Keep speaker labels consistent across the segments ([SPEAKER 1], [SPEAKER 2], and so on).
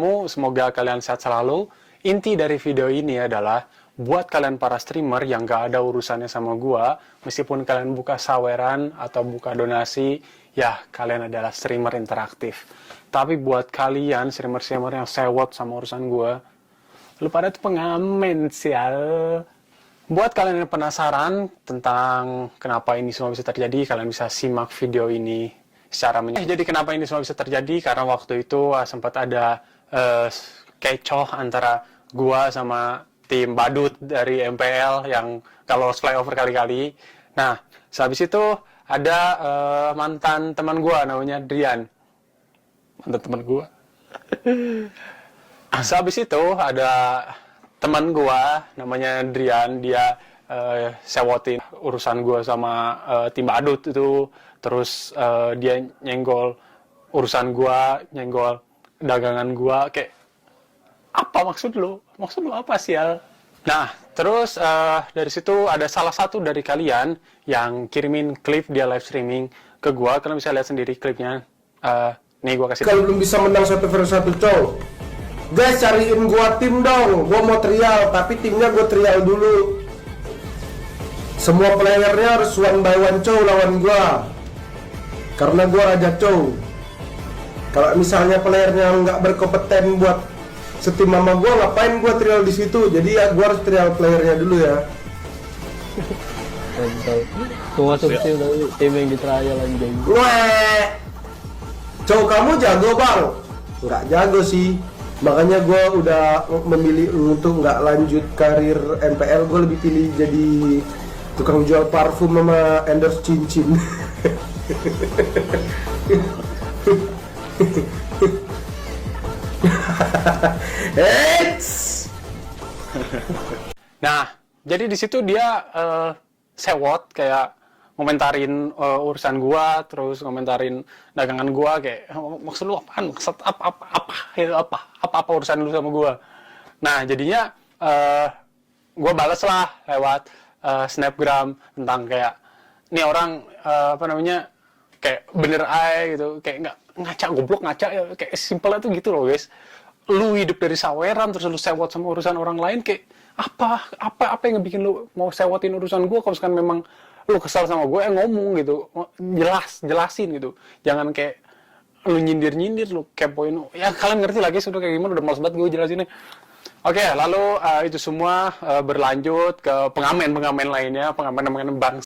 [SPEAKER 1] kamu, semoga kalian sehat selalu. Inti dari video ini adalah buat kalian para streamer yang gak ada urusannya sama gua, meskipun kalian buka saweran atau buka donasi, ya kalian adalah streamer interaktif. Tapi buat kalian streamer-streamer yang sewot sama urusan gua, lu pada tuh pengamen sial. Buat kalian yang penasaran tentang kenapa ini semua bisa terjadi, kalian bisa simak video ini secara jadi kenapa ini semua bisa terjadi? Karena waktu itu sempat ada kecoh antara gua sama tim badut dari MPL yang kalau flyover kali-kali. Nah, sehabis itu ada mantan teman gua namanya Drian. Mantan teman gua. Sehabis itu ada teman gua namanya Drian, dia sewotin urusan gua sama tim badut itu, terus dia nyenggol urusan gua, nyenggol dagangan gua, kayak apa maksud lu? Maksud lu apa sih, Al? Nah, terus dari situ ada salah satu dari kalian yang kirimin klip dia live streaming ke gua, kalian bisa lihat sendiri klipnya. Nih gua kasih.
[SPEAKER 2] Kalau belum bisa menang 1-1 cow, guys cariin gua tim dong, gua mau trial, tapi timnya gua trial dulu. Semua playernya harus one by one cow lawan gua, karena gua raja cow. Kalau misalnya playernya nggak berkompeten buat setim sama gua, ngapain gua trial di situ? Jadi ya gua harus trial playernya dulu ya.
[SPEAKER 3] Tunggu masuk tim yang di trial anjing.
[SPEAKER 2] Weh, cow kamu jago bang? Nggak jago sih. Makanya gue udah memilih untuk nggak lanjut karir MPL, gue lebih pilih jadi tukang jual parfum sama endorse cincin.
[SPEAKER 1] Nah, jadi di situ dia sewot kayak ngomentarin urusan gua, terus ngomentarin dagangan gua, kayak maksud lu apaan? Maksud apa urusan lu sama gua? Nah, jadinya gua balas lah lewat snapgram tentang kayak ini orang kayak bener aja gitu, kayak nggak ngaca, goblok ngaca ya, kayak simpelnya tuh gitu loh guys. Lu hidup dari saweran terus lu sewot sama urusan orang lain, kayak apa yang ngebikin lu mau sewotin urusan gua? Kalau misalkan memang lu kesal sama gue, ngomong gitu, jelasin gitu, jangan kayak lu nyindir lu kepoin. Ya kalian ngerti lagi sudah kayak gimana, udah males banget gue jelasinnya. Oke, lalu itu semua berlanjut ke pengamen lainnya, pengamen bang.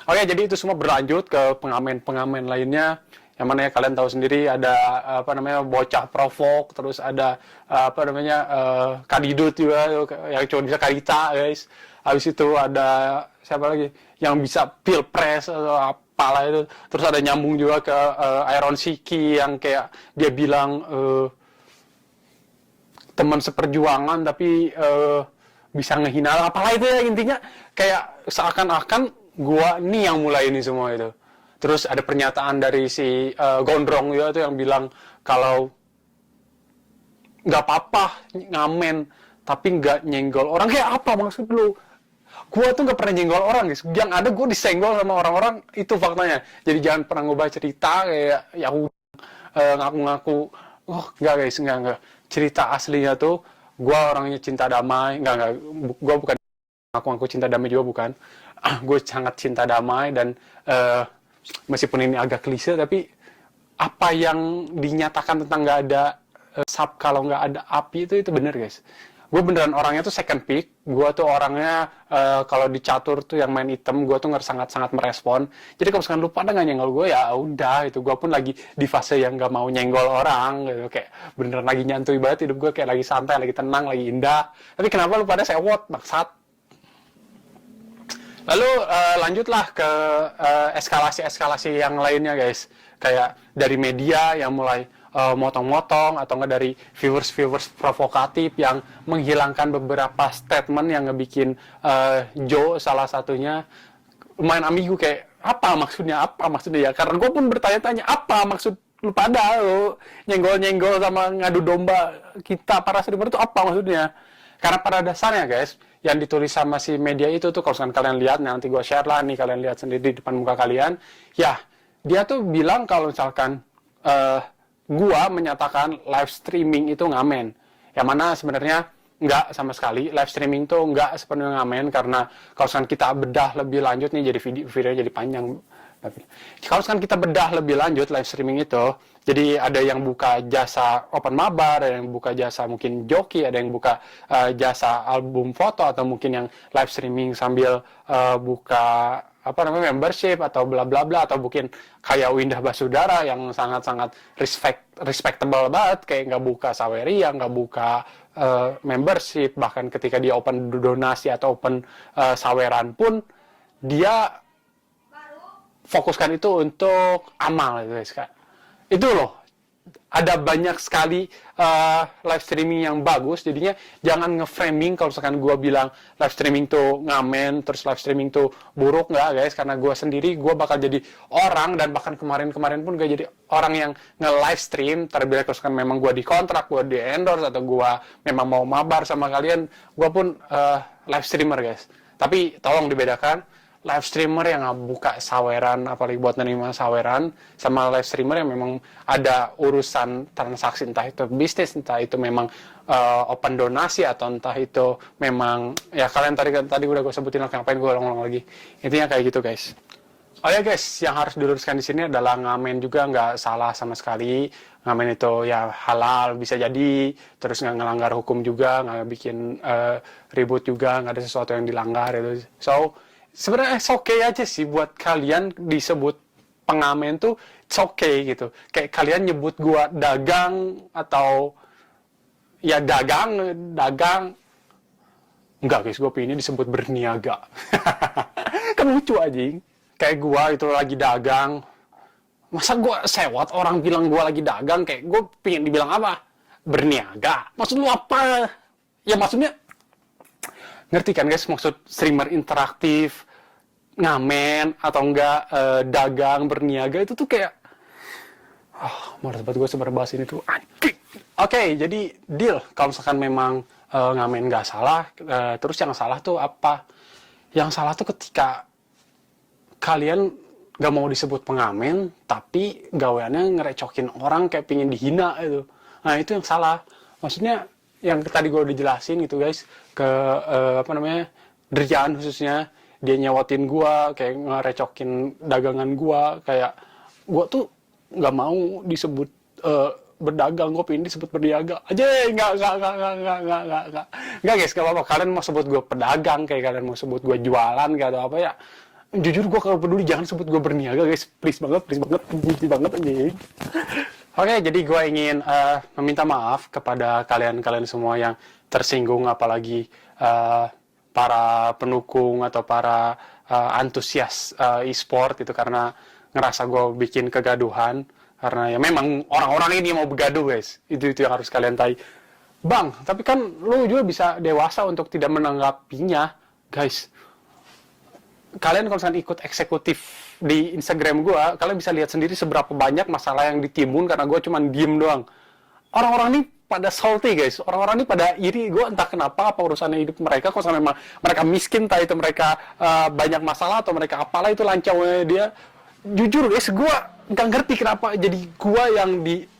[SPEAKER 1] Oke, jadi itu semua berlanjut ke pengamen lainnya, yang mana ya kalian tahu sendiri, ada bocah provok, terus ada kadidut juga yang cuma bisa kadita guys. Habis itu ada siapa lagi yang bisa pilpres atau apalah itu. Terus ada nyambung juga ke Iron Siki yang kayak dia bilang teman seperjuangan tapi bisa ngehina apalah itu ya, intinya kayak seakan-akan gua nih yang mulai ini semua itu. Terus ada pernyataan dari si Gondrong juga tuh yang bilang kalau nggak apa-apa ngamen tapi nggak nyenggol orang. Kayak apa maksud lu? Gua tuh nggak pernah nyenggol orang guys, yang ada gue disenggol sama orang-orang, itu faktanya. Jadi jangan pernah ngubah cerita kayak ya ngaku-ngaku. Oh nggak guys, nggak. Cerita aslinya tuh gue orangnya cinta damai, nggak. Gue bukan ngaku-ngaku cinta damai juga bukan. Gue sangat cinta damai dan meskipun ini agak klise, tapi apa yang dinyatakan tentang nggak ada sub kalau nggak ada api itu bener guys. Gue beneran orangnya tuh second pick. Gue tuh orangnya kalau di catur tuh yang main item, gue tuh sangat merespon. Jadi kalau misalkan lu pada nggak nyenggol gue, ya udah itu. Gue pun lagi di fase yang nggak mau nyenggol orang gitu, kayak beneran lagi nyantuy banget hidup gue, kayak lagi santai, lagi tenang, lagi indah. Tapi kenapa lu pada sewot maksat? Lalu lanjutlah ke eskalasi yang lainnya guys. Kayak dari media yang mulai motong-motong, atau enggak dari viewers provokatif yang menghilangkan beberapa statement yang ngebikin Joe salah satunya lumayan ambigu, kayak apa maksudnya ya. Karena gue pun bertanya-tanya apa maksud lu pada lu nyenggol sama ngadu domba kita para streamer itu apa maksudnya. Karena pada dasarnya guys, yang ditulis sama si media itu tuh, kalau kalian lihat, nanti gue share lah nih, kalian lihat sendiri di depan muka kalian, ya dia tuh bilang kalau misalkan gua menyatakan live streaming itu ngamen. Yang mana sebenarnya nggak sama sekali. Live streaming tuh nggak sepenuhnya ngamen, karena kalau misalkan kita bedah lebih lanjut nih, jadi videonya jadi panjang. Kalau misalkan kita bedah lebih lanjut live streaming itu, jadi ada yang buka jasa open mabar, ada yang buka jasa mungkin joki, ada yang buka jasa album foto, atau mungkin yang live streaming sambil buka membership atau bla bla bla, atau mungkin kayak Windah Basudara yang sangat-sangat respectable banget, kayak nggak buka saweria, nggak buka membership, bahkan ketika dia open donasi atau open saweran pun dia fokuskan itu untuk amal, guys, Kak. Itu loh, ada banyak sekali live streaming yang bagus. Jadinya jangan nge-framing kalau misalkan gue bilang live streaming tuh ngamen, terus live streaming tuh buruk, nggak, guys. Karena gue sendiri, gue bakal jadi orang, dan bahkan kemarin-kemarin pun gue jadi orang yang nge-live stream. Terlebih kalau misalkan memang gue dikontrak, gue di-endorse, atau gue memang mau mabar sama kalian, gue pun live streamer, guys. Tapi tolong dibedakan live streamer yang buka saweran, apalagi buat nerima saweran, sama live streamer yang memang ada urusan transaksi, entah itu bisnis, entah itu memang open donasi, atau entah itu memang, ya kalian tadi udah gue sebutin, ngapain gue ulang-ulang lagi. Intinya kayak gitu, guys. Oh ya, guys, yang harus diluruskan di sini adalah ngamen juga nggak salah sama sekali. Ngamen itu ya halal, bisa jadi, terus nggak ngelanggar hukum juga, nggak bikin ribut juga, nggak ada sesuatu yang dilanggar itu. So sebenarnya it's okay aja sih buat kalian disebut pengamen tuh, it's okay gitu. Kayak kalian nyebut gua dagang, atau ya dagang. Enggak, guys, gua pengen disebut berniaga. Kan lucu anjing. Kayak gua itu lagi dagang. Masa gua sewot orang bilang gua lagi dagang, kayak gua pengen dibilang apa? Berniaga. Maksud lu apa? Ya maksudnya, ngerti kan, guys, maksud streamer interaktif, ngamen, atau enggak dagang, berniaga, itu tuh kayak malas banget gue sebar bahas ini tuh, anjing. Oke, jadi deal. Kalau misalkan memang ngamen nggak salah, terus yang salah tuh apa? Yang salah tuh ketika kalian nggak mau disebut pengamen, tapi gaweannya ngerecokin orang, kayak pingin dihina itu. Nah, itu yang salah. Maksudnya yang tadi gue udah jelasin gitu, guys, ke Drian khususnya, dia nyewatin gue, kayak ngerecokin dagangan gue, kayak gue tuh nggak mau disebut berdagang, gue pengen disebut berniaga aja. Nggak, guys, gak apa-apa. Kalian mau sebut gue pedagang, kayak kalian mau sebut gue jualan, kayak atau apa ya, jujur gue kalau peduli jangan sebut gue berniaga, guys, please banget anjing. Oke, jadi gue ingin meminta maaf kepada kalian semua yang tersinggung, apalagi para pendukung atau para antusias e-sport itu, karena ngerasa gue bikin kegaduhan. Karena ya memang orang-orang ini mau begaduh, guys. Itu yang harus kalian tahu. Bang, tapi kan lu juga bisa dewasa untuk tidak menanggapinya, guys. Kalian kalau misalnya ikut eksekutif di Instagram gue, kalian bisa lihat sendiri seberapa banyak masalah yang ditimbun karena gue cuma diem doang. Orang-orang ini pada salty, guys. Orang-orang ini pada iri. Gue entah kenapa, apa urusannya hidup mereka. Kalau memang mereka miskin, entah itu mereka banyak masalah, atau mereka apalah itu lancaunya dia. Jujur, guys, gue nggak ngerti kenapa jadi gue yang diambil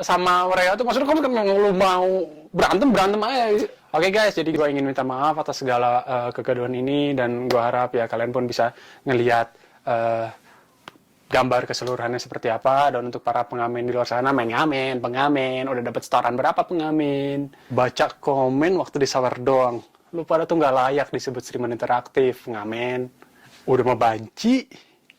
[SPEAKER 1] sama mereka tuh. Maksudnya kalau lu mau berantem aja. Oke, guys, jadi gue ingin minta maaf atas segala kegaduhan ini, dan gue harap ya kalian pun bisa ngelihat gambar keseluruhannya seperti apa. Dan untuk para pengamen di luar sana, main ngamen, pengamen, udah dapat setoran berapa pengamen, baca komen waktu di sawer doang. Lu pada tuh nggak layak disebut streamer interaktif, ngamen. Udah mau banci,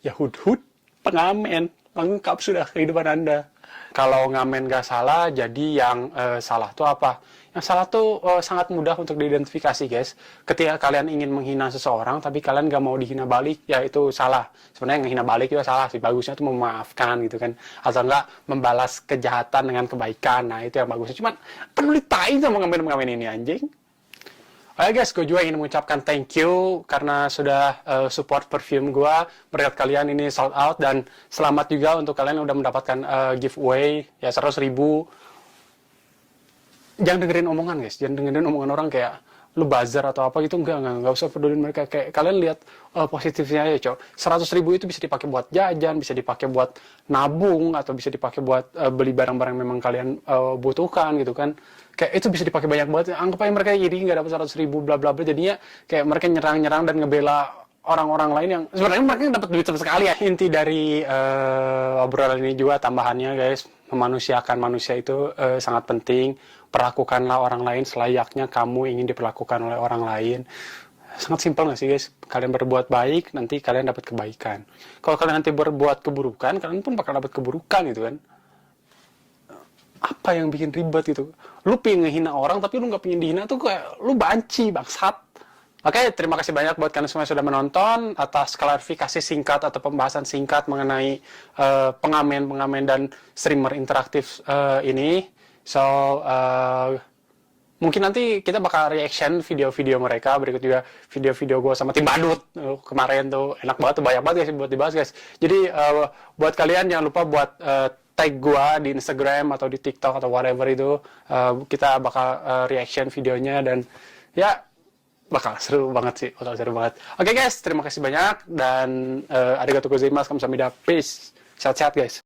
[SPEAKER 1] ya hud-hud, pengamen, lengkap sudah kehidupan Anda. Kalau ngamen nggak salah, jadi yang salah tuh apa? Yang salah tuh sangat mudah untuk diidentifikasi, guys. Ketika kalian ingin menghina seseorang, tapi kalian nggak mau dihina balik, ya itu salah. Sebenarnya menghina balik juga salah sih. Bagusnya tuh memaafkan gitu kan. Atau enggak membalas kejahatan dengan kebaikan. Nah, itu yang bagusnya. Cuman peduli tai sama ngamen-ngamen ini, anjing. Oke, guys, gue juga ingin mengucapkan thank you karena sudah support perfume gue. Berkat kalian ini sold out, dan selamat juga untuk kalian yang udah mendapatkan giveaway ya 100.000. Jangan dengerin omongan, guys. Jangan dengerin omongan orang kayak lu buzzer atau apa gitu, enggak usah pedulin mereka. Kayak kalian lihat positifnya aja, cok. 100.000 itu bisa dipakai buat jajan, bisa dipakai buat nabung, atau bisa dipakai buat beli barang-barang yang memang kalian butuhkan gitu kan. Kayak itu bisa dipakai banyak banget. Anggap aja mereka jadi nggak dapat 100.000 bla bla bla, jadinya kayak mereka nyerang dan ngebela orang-orang lain yang sebenarnya mereka dapat duit sama sekali ya. Inti dari obrolan ini juga tambahannya, guys, memanusiakan manusia itu sangat penting. Perlakukanlah orang lain selayaknya kamu ingin diperlakukan oleh orang lain. Sangat simpel nggak sih, guys? Kalian berbuat baik, nanti kalian dapat kebaikan. Kalau kalian nanti berbuat keburukan, kalian pun bakal dapat keburukan gitu kan. Apa yang bikin ribet gitu? Lu pengen ngehina orang tapi lu nggak pengen dihina tuh, kayak lu banci, bangsat. Oke, terima kasih banyak buat kalian semua yang sudah menonton atas klarifikasi singkat atau pembahasan singkat mengenai pengamen dan streamer interaktif ini. So, mungkin nanti kita bakal reaction video-video mereka. Berikut juga video-video gue sama tim badut kemarin tuh, enak banget tuh, banyak banget guys buat dibahas, guys. Jadi buat kalian jangan lupa buat tag gue di Instagram atau di TikTok atau whatever itu. Kita bakal reaction videonya, dan ya bakal seru banget sih, bakal seru banget. Oke guys, terima kasih banyak, dan arigatou gozaimasu, kamsahamnida, peace, sehat-sehat guys.